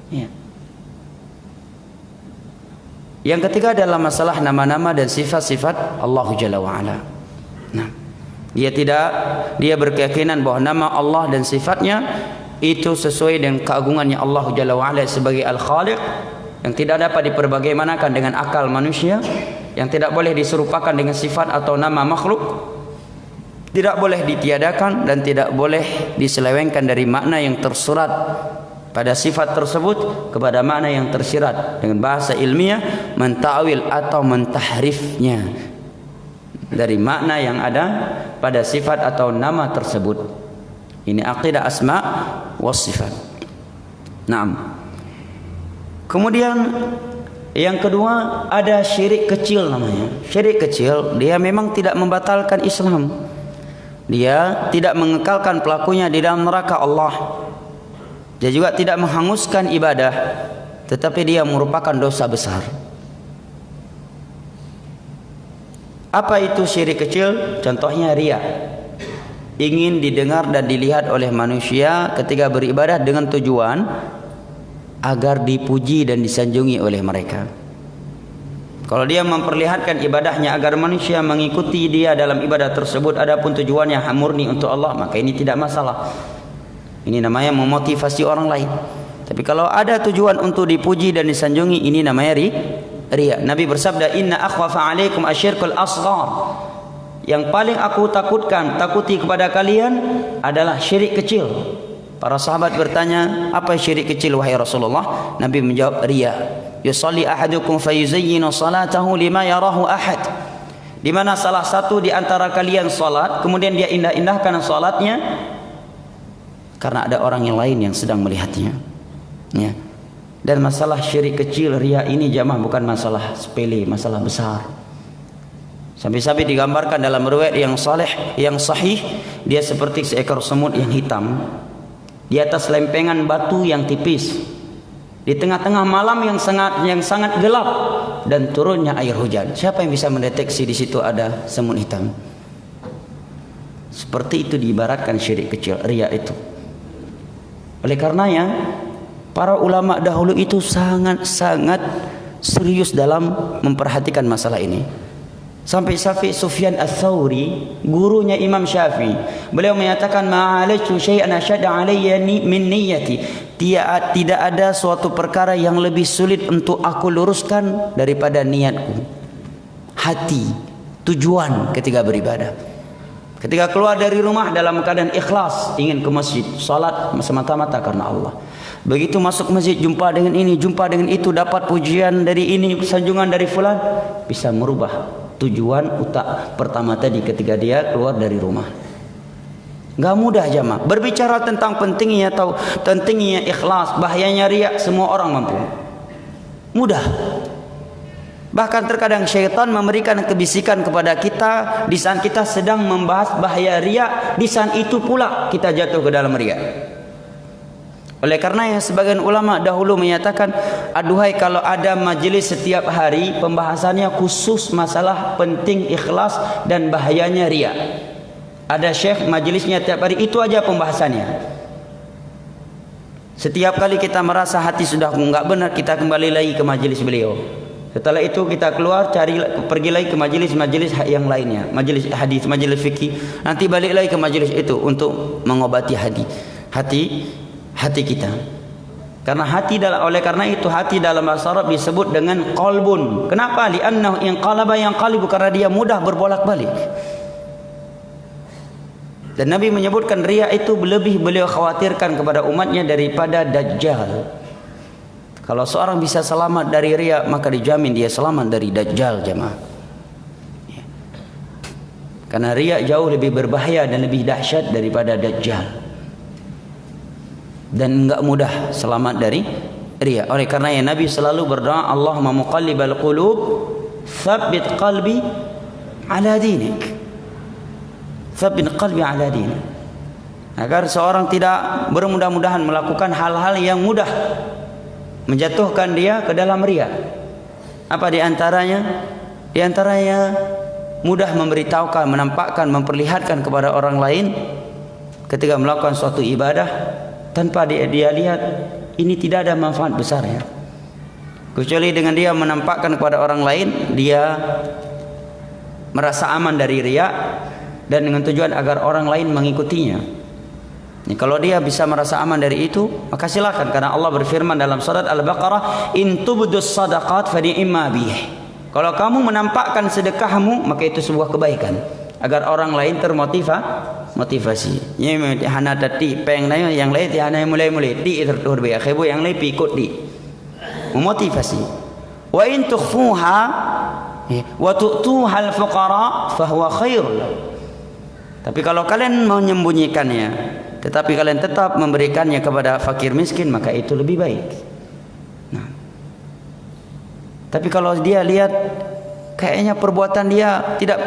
Ya. Yang ketiga adalah masalah nama-nama dan sifat-sifat Allah Jalla wa'ala. Nah, dia berkeyakinan bahwa nama Allah dan sifatnya itu sesuai dengan keagungannya Allah Jalla wa'ala sebagai Al-Khaliq, yang tidak dapat diperbagaimanakan dengan akal manusia, yang tidak boleh diserupakan dengan sifat atau nama makhluk, tidak boleh ditiadakan dan tidak boleh diselewengkan dari makna yang tersurat pada sifat tersebut kepada makna yang tersirat dengan bahasa ilmiah, mentawil atau mentahrifnya dari makna yang ada pada sifat atau nama tersebut. Ini aqidah asma was sifat. Naam. Kemudian yang kedua ada syirik kecil namanya. Syirik kecil dia memang tidak membatalkan Islam. Dia tidak mengekalkan pelakunya di dalam neraka Allah. Dia juga tidak menghanguskan ibadah, tetapi dia merupakan dosa besar. Apa itu syirik kecil? Contohnya riya. ingin didengar dan dilihat oleh manusia ketika beribadah dengan tujuan agar dipuji dan disanjungi oleh mereka. Kalau dia memperlihatkan ibadahnya agar manusia mengikuti dia dalam ibadah tersebut, adapun tujuannya murni untuk Allah, maka ini tidak masalah. Ini namanya memotivasi orang lain. Tapi kalau ada tujuan untuk dipuji dan disanjungi, ini namanya riya. Nabi bersabda, "Inna akhwafa 'alaikum asyirkul asghar." Yang paling aku takuti kepada kalian adalah syirik kecil. Para sahabat bertanya, apa syirik kecil wahai Rasulullah? Nabi menjawab, riya. Yusalli ahadukum fayuzayyinu salatahu lima yarahu ahad. Di mana salah satu di antara kalian salat, kemudian dia indah-indahkan salatnya karena ada orang yang lain yang sedang melihatnya. Ya. Dan masalah syirik kecil, riya ini jamaah bukan masalah sepele, masalah besar. Sampai-sampai digambarkan dalam riwayat yang sahih, dia seperti seekor semut yang hitam di atas lempengan batu yang tipis, di tengah-tengah malam yang sangat gelap dan turunnya air hujan. Siapa yang bisa mendeteksi di situ ada semut hitam? Seperti itu diibaratkan syirik kecil, riya itu. Oleh karenanya para ulama dahulu itu sangat serius dalam memperhatikan masalah ini. Sampai Sufyan Ats-Tsauri, gurunya Imam Syafi'i, beliau menyatakan, ma'alaitu syai'an asyadda 'alayya min niyyati. Tidak ada suatu perkara yang lebih sulit untuk aku luruskan daripada niatku, hati, tujuan ketika beribadah. Ketika keluar dari rumah dalam keadaan ikhlas, ingin ke masjid, salat semata-mata karena Allah. Begitu masuk masjid, jumpa dengan ini, jumpa dengan itu, dapat pujian dari ini, sanjungan dari fulan, bisa merubah tujuan pertama tadi ketika dia keluar dari rumah. Gak mudah jamaah. Berbicara tentang pentingnya ikhlas, bahayanya riya, semua orang mampu. Mudah. Bahkan terkadang syaitan memberikan kebisikan kepada kita di saat kita sedang membahas bahaya riya, di saat itu pula kita jatuh ke dalam riya. Oleh karena sebagian ulama dahulu menyatakan, aduhai kalau ada majelis setiap hari pembahasannya khusus masalah penting ikhlas dan bahayanya riya. Ada syekh majelisnya tiap hari itu aja pembahasannya. Setiap kali kita merasa hati sudah enggak benar, kita kembali lagi ke majelis beliau. Setelah itu kita keluar pergi lagi ke majelis-majelis yang lainnya, majelis hadis, majelis fikih. Nanti balik lagi ke majelis itu untuk mengobati hati kita. Karena oleh karena itu hati dalam bahasa Arab disebut dengan qalbun. Kenapa? Li'annahu inqalaba yanqalibu, karena dia mudah berbolak-balik. Dan Nabi menyebutkan riya itu lebih beliau khawatirkan kepada umatnya daripada dajjal. Kalau seorang bisa selamat dari riya, maka dijamin dia selamat dari dajjal jemaah. Karena riya jauh lebih berbahaya dan lebih dahsyat daripada dajjal. Dan enggak mudah selamat dari riya. Oleh karena Nabi selalu berdoa, Allahumma muqallibal qulub, tsabbit qalbi ala dinik. Tsabbit qalbi ala dinik. Agar seorang tidak bermudah-mudahan melakukan hal-hal yang mudah menjatuhkan dia ke dalam riya. Apa di antaranya? Di antaranya mudah memberitahukan, menampakkan, memperlihatkan kepada orang lain ketika melakukan suatu ibadah tanpa dia lihat ini tidak ada manfaat besarnya. Kecuali dengan dia menampakkan kepada orang lain, dia merasa aman dari riya dan dengan tujuan agar orang lain mengikutinya. Ini kalau dia bisa merasa aman dari itu, maka silakan, karena Allah berfirman dalam surat Al-Baqarah, in tubdus sadaqat fa ni'ma bih. Kalau kamu menampakkan sedekahmu, maka itu sebuah kebaikan agar orang lain motivasi. Ini hana tadi peng na yang lain hana mulai di tertur be akhibu yang lain pikut di memotivasi. Wa in tukhfuha wa tu'tuha al-fuqara fa huwa khair. Tapi kalau kalian menyembunyikannya tetapi kalian tetap memberikannya kepada fakir miskin, maka itu lebih baik. Nah, tapi kalau dia lihat kayaknya perbuatan dia tidak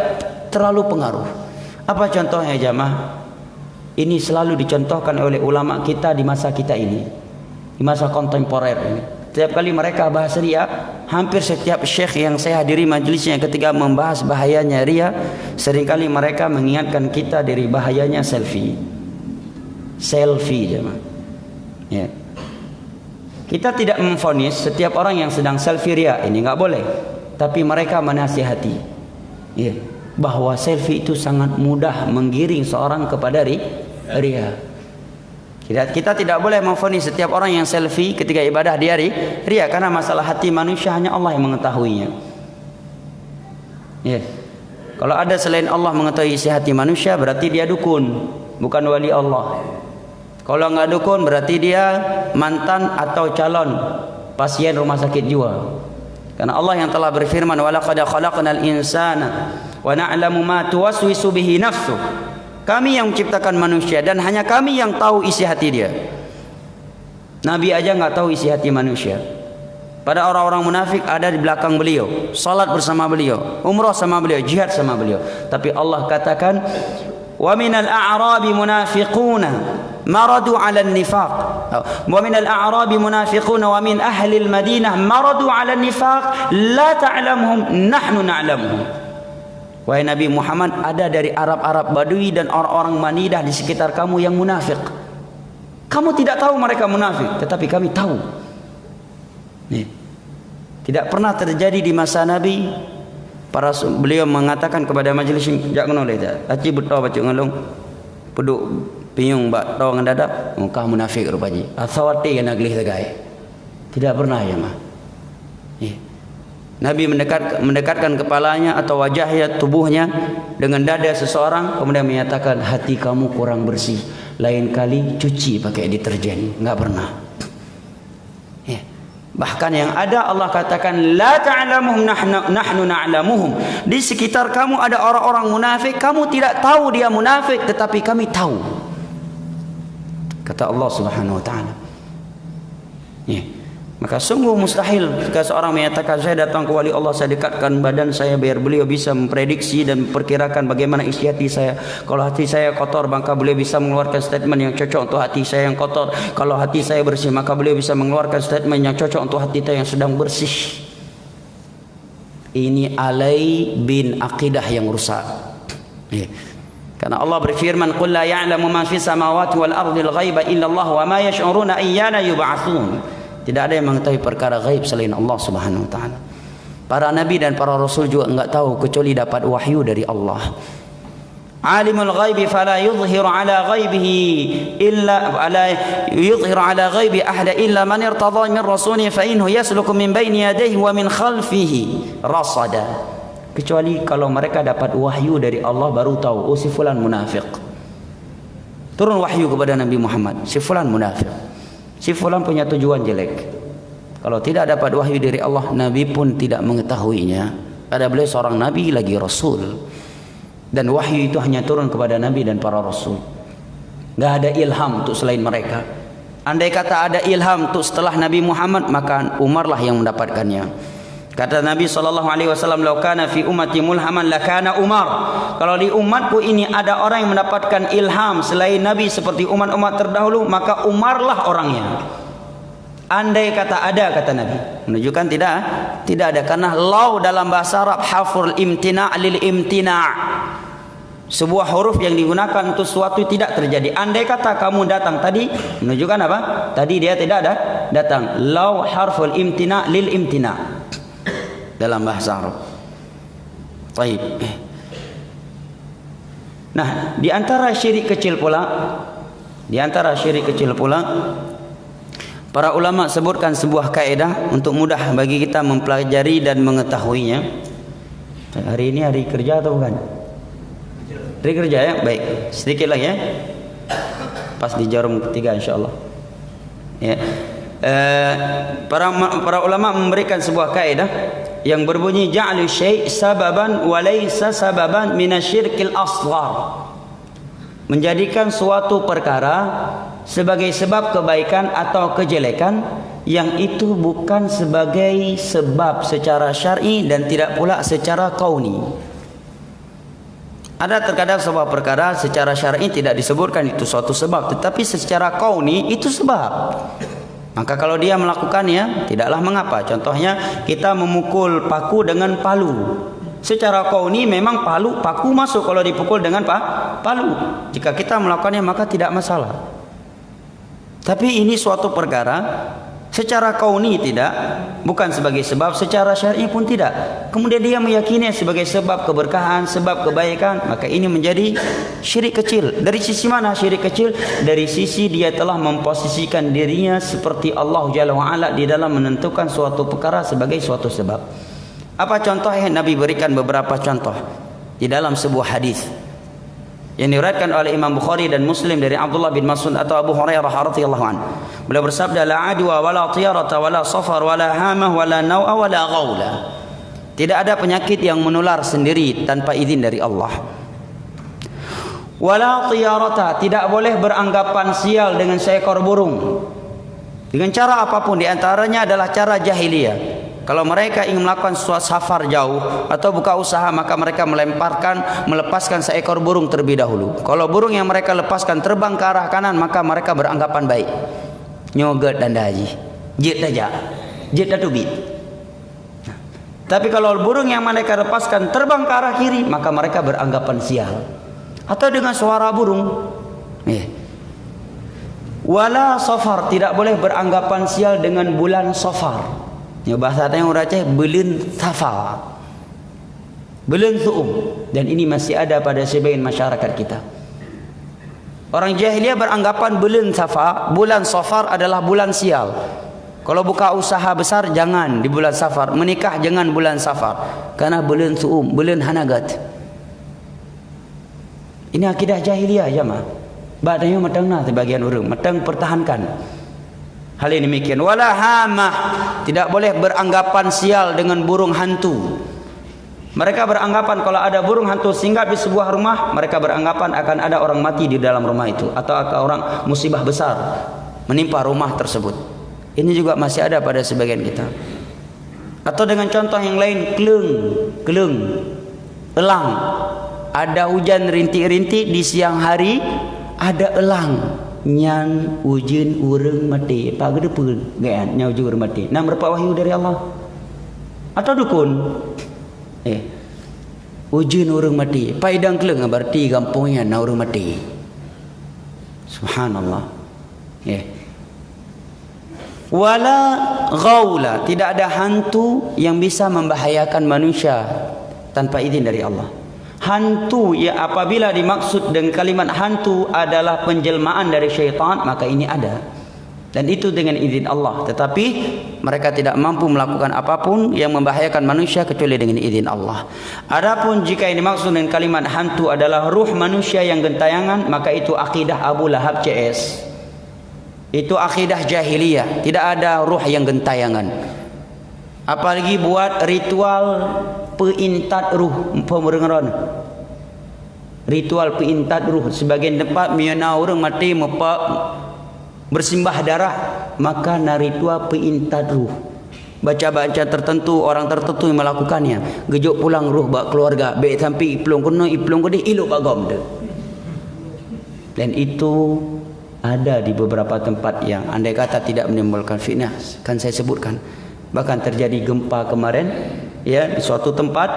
terlalu pengaruh. Apa contohnya jamaah? Ini selalu dicontohkan oleh ulama kita di masa kita ini, di masa kontemporer ini. Setiap kali mereka bahas ria, hampir setiap syekh yang saya hadiri majlisnya ketika membahas bahayanya ria, seringkali mereka mengingatkan kita dari bahayanya selfie. Selfie jemaah. Ya. Kita tidak memvonis setiap orang yang sedang selfie ria ini enggak boleh, tapi mereka menasihati. Ya, bahwa selfie itu sangat mudah menggiring seorang kepada ria. Kita tidak boleh memvonis setiap orang yang selfie ketika ibadah dia ria, karena masalah hati manusia hanya Allah yang mengetahuinya. Ya. Kalau ada selain Allah mengetahui isi hati manusia, berarti dia dukun, bukan wali Allah. Kalau enggak dukun, berarti dia mantan atau calon pasien rumah sakit jiwa. Karena Allah yang telah berfirman, "Wa laqad khalaqnal insana wa na'lamu ma tuwaswisu bihi nafsuh." Kami yang menciptakan manusia dan hanya kami yang tahu isi hati dia. Nabi aja nggak tahu isi hati manusia. Pada orang-orang munafik ada di belakang beliau, salat bersama beliau, umrah sama beliau, jihad sama beliau. Tapi Allah katakan, "Wa minal a'rabi munafiquna maradu 'alan nifaq." Wa minal a'rabi munafiquna wa min ahli al-Madinah maradu 'alan nifaq la ta'lamuhum nahnu na'lamuhum. Wahai Nabi Muhammad, ada dari Arab-Arab Badui dan orang-orang Manidah di sekitar kamu yang munafik. Kamu tidak tahu mereka munafik, tetapi kami tahu. Nih. Tidak pernah terjadi di masa Nabi. Beliau mengatakan kepada majelis, "Jak ngono le tak? Aci beto baca ngalung. Peduk pinyung bak tahu ngadadap, muka munafik rupanya. Asawati yang naglih tegai." Tidak pernah ya mah. Nih. Nabi mendekatkan kepalanya atau wajahnya, tubuhnya dengan dada seseorang, kemudian menyatakan, "Hati kamu kurang bersih, lain kali cuci pakai deterjen." Enggak pernah. Ya. Bahkan yang ada Allah katakan, "La ta'lamuhum nahnu na'lamuhum." Di sekitar kamu ada orang-orang munafik, kamu tidak tahu dia munafik, tetapi kami tahu. Kata Allah Subhanahu wa taala. Ya. Maka sungguh mustahil jika seorang menyatakan, "Saya datang ke wali Allah, saya dekatkan badan saya biar beliau bisa memprediksi dan memperkirakan bagaimana isi hati saya. Kalau hati saya kotor, maka beliau bisa mengeluarkan statement yang cocok untuk hati saya yang kotor. Kalau hati saya bersih, maka beliau bisa mengeluarkan statement yang cocok untuk hati saya yang sedang bersih." Ini alai bin akidah yang rusak. Karena Allah berfirman, "Qul la ya'lamu ma fis samawati wal ardi al-ghaiba illa Allah wa ma yash'uruna ayyana yub'atsun." Tidak ada yang mengetahui perkara gaib selain Allah Subhanahu wa taala. Para nabi dan para rasul juga enggak tahu kecuali dapat wahyu dari Allah. Alimul ghaibi fala yuzhiru ala ghaibihi ahada illa man irtadha min rasulih fa innahu yasluku min baini yadayhi wa min khalfihi rasada. Kecuali kalau mereka dapat wahyu dari Allah baru tahu, oh si fulan munafik. Turun wahyu kepada Nabi Muhammad, si fulan munafik. Si fulan punya tujuan jelek. Kalau tidak dapat wahyu dari Allah, Nabi pun tidak mengetahuinya. Ada beliau seorang Nabi lagi Rasul. Dan wahyu itu hanya turun kepada Nabi dan para Rasul. Tidak ada ilham untuk selain mereka. Andai kata ada ilham untuk setelah Nabi Muhammad, maka Umarlah yang mendapatkannya. Kata Nabi SAW, "Lau kana fi ummati mulhaman lakana Umar." Kalau di umatku ini ada orang yang mendapatkan ilham selain Nabi seperti umat-umat terdahulu, maka Umarlah orangnya. Andai kata ada, kata Nabi. Menunjukkan tidak ada. Karena lau dalam bahasa Arab hafrul imtina' lil imtina'. Sebuah huruf yang digunakan untuk sesuatu tidak terjadi. Andai kata kamu datang tadi, menunjukkan apa? Tadi dia tidak ada datang. Lau harful imtina' lil imtina' dalam bahasa Arab. Baik. Nah, di antara syirik kecil pula, para ulama sebutkan sebuah kaidah untuk mudah bagi kita mempelajari dan mengetahuinya. Hari ini hari kerja atau bukan? Hari kerja ya, baik. Sedikit lagi ya. Pas di jarum ketiga insyaallah. Ya. Para ulama memberikan sebuah kaidah yang berbunyi ja'alu syai' sababan wa laysa sababan minasyirkil asghar. Menjadikan suatu perkara sebagai sebab kebaikan atau kejelekan yang itu bukan sebagai sebab secara syar'i dan tidak pula secara kauni. Ada terkadang sebuah perkara secara syar'i tidak disebutkan itu suatu sebab, tetapi secara kauni itu sebab. Maka kalau dia melakukannya, tidaklah mengapa. Contohnya, kita memukul paku dengan palu. Secara kauni memang paku masuk kalau dipukul dengan palu. Jika kita melakukannya maka tidak masalah. Tapi ini suatu perkara secara kauni tidak, bukan sebagai sebab, secara syar'i pun tidak. Kemudian dia meyakini sebagai sebab keberkahan, sebab kebaikan, maka ini menjadi syirik kecil. Dari sisi mana syirik kecil? Dari sisi dia telah memposisikan dirinya seperti Allah Jalla wa'ala di dalam menentukan suatu perkara sebagai suatu sebab. Apa contohnya? Nabi berikan beberapa contoh di dalam sebuah hadis yang diriwayatkan oleh Imam Bukhari dan Muslim dari Abdullah bin Mas'ud atau Abu Hurairah radhiyallahu anhu. Beliau bersabda, la adwa wala tiyarata wala safar wala hamah wala naw'a wala ghaula. Tidak ada penyakit yang menular sendiri tanpa izin dari Allah. Wala tiyarata, tidak boleh beranggapan sial dengan seekor burung dengan cara apapun, di antaranya adalah cara jahiliyah. Kalau mereka ingin melakukan suatu safar jauh atau buka usaha, maka mereka melepaskan seekor burung terlebih dahulu. Kalau burung yang mereka lepaskan terbang ke arah kanan, maka mereka beranggapan baik. Nyoget dan daji, jit daja, jit datubit. Tapi kalau burung yang mereka lepaskan terbang ke arah kiri, maka mereka beranggapan sial. Atau dengan suara burung. Wala safar, tidak boleh beranggapan sial dengan bulan safar. Ya, bahasa yang orang Aceh belin safar, belin su'um, dan ini masih ada pada sebagian masyarakat kita. Orang jahiliyah beranggapan belin safar, bulan safar adalah bulan sial. Kalau buka usaha besar jangan di bulan safar, menikah jangan bulan safar, karena belin su'um, belin hanagat. Ini akidah jahiliyah jemaah. Badanya matangna sebagian orang, matang pertahankan. Hal ini demikian. Wala hamah, tidak boleh beranggapan sial dengan burung hantu. Mereka beranggapan kalau ada burung hantu singgah di sebuah rumah, mereka beranggapan akan ada orang mati di dalam rumah itu, atau akan orang musibah besar menimpa rumah tersebut. Ini juga masih ada pada sebagian kita. Atau dengan contoh yang lain, keleng, elang. Ada hujan rintik-rintik di siang hari, ada elang. Nyan ujin urang mati pak gedepun gaan nya ujur mati nam berapa wahyu dari Allah atau dukun ujin urang mati paidang keleng berarti kampungnya na urang mati. Subhanallah. Wala ghaula, tidak ada hantu yang bisa membahayakan manusia tanpa izin dari Allah. Hantu, ya, apabila dimaksud dengan kalimat hantu adalah penjelmaan dari syaitan, maka ini ada, dan itu dengan izin Allah. Tetapi mereka tidak mampu melakukan apapun yang membahayakan manusia kecuali dengan izin Allah. Adapun jika yang dimaksud dengan kalimat hantu adalah ruh manusia yang gentayangan, maka itu akidah Abu Lahab CS. Itu akidah jahiliyah, tidak ada ruh yang gentayangan. Apalagi buat ritual peintat ruh pemerengaran, ritual peintat ruh. Sebagian tempat miana orang mati mepak bersimbah darah, maka na ritual peintat ruh. Baca-baca tertentu, orang tertentu yang melakukannya, gejuk pulang ruh bak keluarga, baik sampai iplong kuno iplong gede ilok bagom tu. Dan itu ada di beberapa tempat yang andai kata tidak menimbulkan fitnah, kan saya sebutkan. Bahkan terjadi gempa kemarin, ya, di suatu tempat,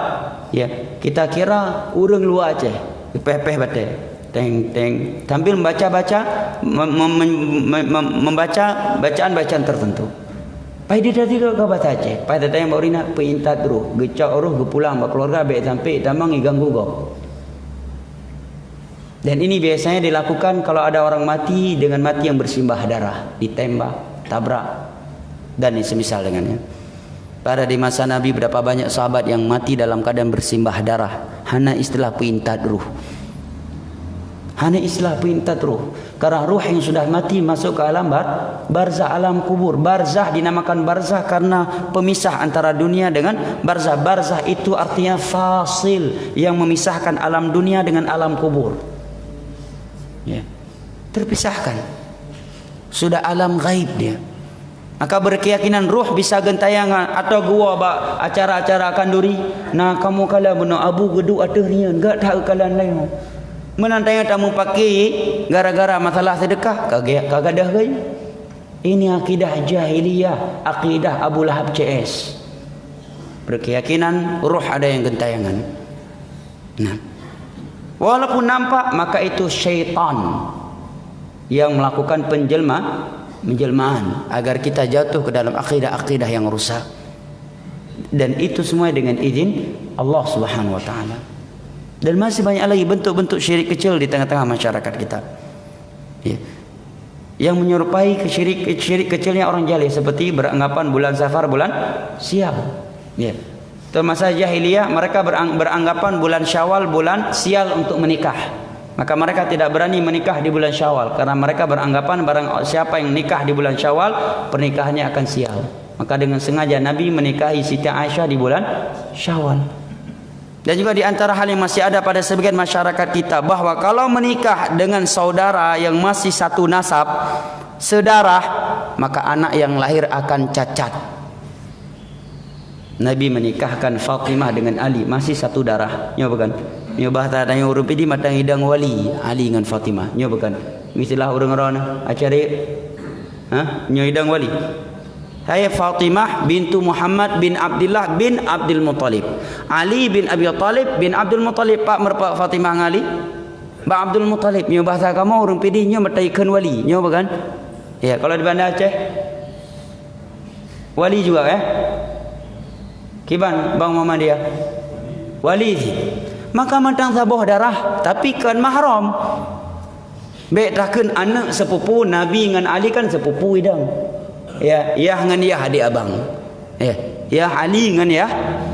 ya, kita kira orang luar Aceh, peh-peh batai, teng tampil membaca-baca, membaca bacaan-bacaan tertentu. Pai dia tadi ke bahasa Aceh, pai tadi yang baurina peintat ruh, gecak ruh, gepulang bak keluarga baik sampai tamang iganggu go. Dan ini biasanya dilakukan kalau ada orang mati dengan mati yang bersimbah darah, ditembak, tabrak, dan semisal dengannya. Pada di masa Nabi berapa banyak sahabat yang mati dalam keadaan bersimbah darah, hanya istilah peintat ruh. Hanya istilah peintat ruh. Karena ruh yang sudah mati masuk ke alam barzah, alam kubur. Barzah dinamakan barzah karena pemisah antara dunia dengan barzah. Barzah itu artinya fasil, yang memisahkan alam dunia dengan alam kubur. Ya, terpisahkan. Sudah alam gaib dia. Maka berkeyakinan ruh bisa gentayangan atau gua ba acara-acara kanduri. Nah kamu kala benar abu gedu aternya enggak tahu kalian lain. Menantanya tamu pakai gara-gara masalah sedekah kagak dah gay. Ini akidah jahiliyah, akidah Abu Lahab CS. Berkeyakinan roh ada yang gentayangan. Nah, walaupun nampak, maka itu syaitan yang melakukan penjelmaan agar kita jatuh ke dalam akidah-akidah yang rusak. Dan itu semua dengan izin Allah Subhanahu wa taala. Dan masih banyak lagi bentuk-bentuk syirik kecil di tengah-tengah masyarakat kita. Ya. Yang menyerupai syirik kecilnya orang jahil, seperti beranggapan bulan Safar bulan sial. Ya. Masa jahiliyah mereka beranggapan bulan Syawal bulan sial untuk menikah. Maka mereka tidak berani menikah di bulan Syawal karena mereka beranggapan barang siapa yang nikah di bulan Syawal pernikahannya akan sial. Maka dengan sengaja Nabi menikahi Siti Aisyah di bulan Syawal. Dan juga di antara hal yang masih ada pada sebagian masyarakat kita, bahwa kalau menikah dengan saudara yang masih satu nasab, sedarah, maka anak yang lahir akan cacat. Nabi menikahkan Fatimah dengan Ali, masih satu darah. Nyoba kan? Nyoba tak tanya urut pidi matang hidang wali Ali dengan Fatimah. Nyoba kan? Misalah orang-orang acara hidang wali. Hai Fatimah bintu Muhammad bin Abdullah bin Abdul Muttalib. Ali bin Abi Talib bin Abdul Muttalib. Pak merpak Fatimah ngali Pak Abdul Muttalib. Nyo bahasa kamu orang pidi nyo mataikan wali. Nyo bukan? Ya, kalau di Bandar Aceh wali juga Kiban Bang Muhammadiyah wali. Maka matang sabuh darah tapi kan mahram. Baik takkan anak sepupu Nabi dengan Ali kan sepupu idang. Ya dengan ya adik abang. Ya Ali dengan ya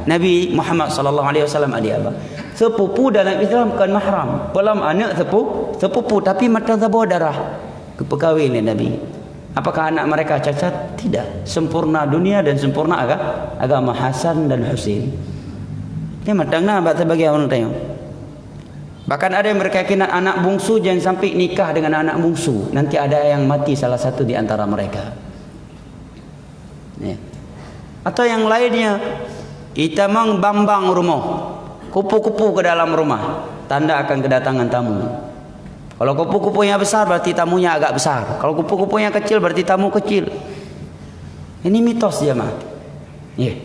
Nabi Muhammad sallallahu alaihi wasallam adik abang. Sepupu dalam Islam kan mahram. Pelam anak sepupu tapi mata sabuh darah. Kepekawin Nabi. Apakah anak mereka cacat? Tidak. Sempurna dunia dan sempurna agama Hasan dan Husain. Ini matangna bahasa bagi orang tengok. Bahkan ada yang berkeyakinan anak bungsu jangan sampai nikah dengan anak bungsu. Nanti ada yang mati salah satu di antara mereka. Ya. Atau yang lainnya, itamang bambang rumah, kupu-kupu ke dalam rumah, tanda akan kedatangan tamu. Kalau kupu-kupunya besar berarti tamunya agak besar. Kalau kupu-kupunya kecil berarti tamu kecil. Ini mitos dia mah. Ya.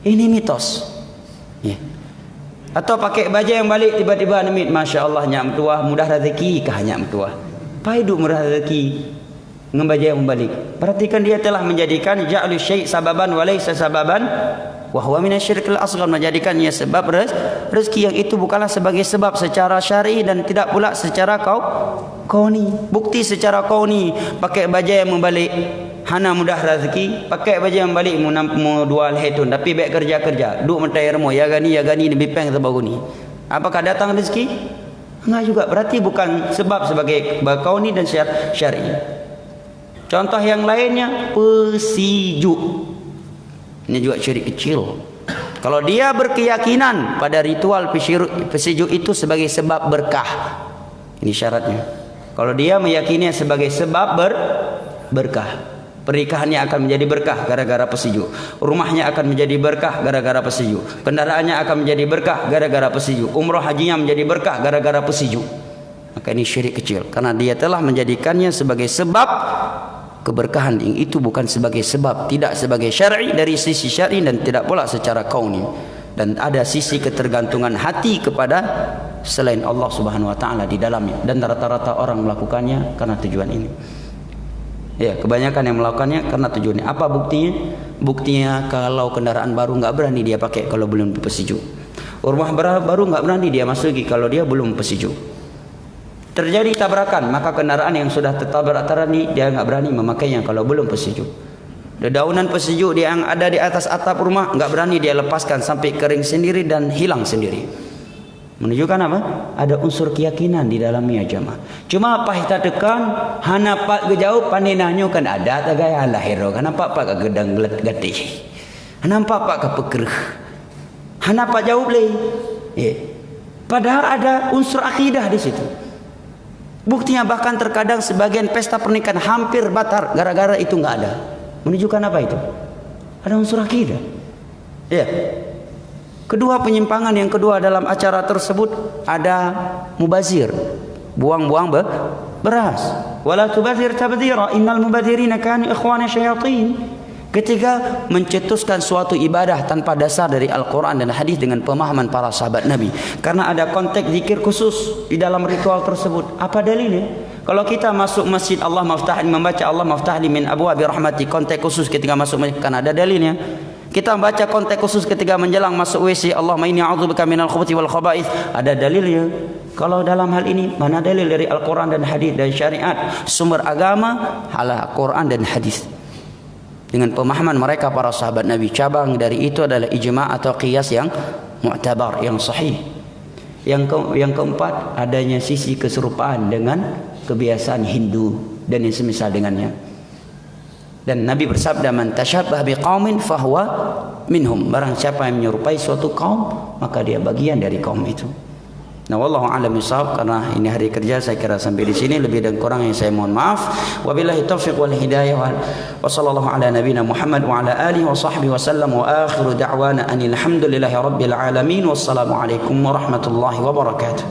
Ini mitos. Ya. Atau pakai baju yang balik tiba-tiba nemit, masya Allah nyak mentua mudah rezeki kah nyak mentua. Paidu mudah rezeki. Ngembaja yang membalik. Perhatikan dia telah menjadikan ja'lu syai' sababan wa laysa sababan wa huwa minasyirkil asghar, menjadikannya sebab rezeki yang itu bukanlah sebagai sebab secara syar'i dan tidak pula secara kauni. Bukti secara kauni pakai baju yang membalik hana mudah rezeki, pakai baju yang balik mu dual hetun tapi baik kerja duk mentai remo ya gani lebih peng sebaguni. Apakah datang rezeki? Enggak juga, berarti bukan sebab sebagai kauni dan syar'i. Contoh yang lainnya pesiju. Ini juga syirik kecil. Kalau dia berkeyakinan pada ritual pesiju itu sebagai sebab berkah, ini syaratnya. Kalau dia meyakini sebagai sebab berkah, pernikahannya akan menjadi berkah gara-gara pesiju. Rumahnya akan menjadi berkah gara-gara pesiju. Kendaraannya akan menjadi berkah gara-gara pesiju. Umrah hajinya menjadi berkah gara-gara pesiju. Maka ini syirik kecil karena dia telah menjadikannya sebagai sebab keberkahan, yang itu bukan sebagai sebab, tidak sebagai syar'i dari sisi syar'i dan tidak pula secara kauni. Dan ada sisi ketergantungan hati kepada selain Allah Subhanahu wa taala di dalamnya, dan rata-rata orang melakukannya karena tujuan ini. Ya, kebanyakan yang melakukannya karena tujuan ini. Apa buktinya? Buktinya kalau kendaraan baru enggak berani dia pakai kalau belum pesiju. Rumah baru enggak berani dia masuki kalau dia belum pesiju. Terjadi tabrakan, maka kendaraan yang sudah tertabrak terani dia enggak berani memakainya kalau belum pesiju. Dedaunan pesiju yang ada di atas atap rumah enggak berani dia lepaskan sampai kering sendiri dan hilang sendiri. Menunjukkan apa? Ada unsur keyakinan di dalamnya jemaah. Cuma apa kita tekan hana pak gejauh paninahnya kan ada tagay lahir kan nampak pak gedang getih. Nampak pak kepekerh. Hana pak jauh leh. Padahal ada unsur akidah di situ. Buktinya bahkan terkadang sebagian pesta pernikahan hampir batal gara-gara itu enggak ada. Menunjukkan apa itu? Ada unsur akidah. Ya. Kedua, penyimpangan yang kedua dalam acara tersebut ada mubazir, buang-buang beras. wala tubadzir tabdzira innal mubadzirina kanu ikhwana syayatin. Ketika mencetuskan suatu ibadah tanpa dasar dari Al-Quran dan hadis dengan pemahaman para sahabat Nabi, karena ada konteks zikir khusus di dalam ritual tersebut. Apa dalilnya? Kalau kita masuk masjid, Allah maftahli, membaca Allah maftahli min abwabi rahmati, konteks khusus ketika masuk masjid, kan ada dalilnya. Kita membaca konteks khusus ketika menjelang masuk WC, Allahumma inni a'udzubika minal khubuthi wal khaba'ith, ada dalilnya. Kalau dalam hal ini, mana dalil dari Al-Quran dan hadis dan syariat? Sumber agama adalah Al-Quran dan hadis. Dengan pemahaman mereka para sahabat Nabi, cabang dari itu adalah ijma' atau qiyas yang mu'tabar, yang sahih. Yang keempat, adanya sisi keserupaan dengan kebiasaan Hindu dan yang semisal dengannya. Dan Nabi bersabda, man tasyabbah biqaumin fahuwa minhum. Barang siapa yang menyerupai suatu kaum, maka dia bagian dari kaum itu. Nah, wallahu a'lam bishawab, karena ini hari kerja saya kira sampai di sini, lebih dan kurang yang saya mohon maaf. Wabillahi taufiq wal hidayah wa sallallahu ala nabiyina Muhammad wa ala alihi wa sahbihi wa sallam wa akhiru da'wana anil hamdulillahi rabbil alamin. Wassalamu alaikum warahmatullahi wabarakatuh.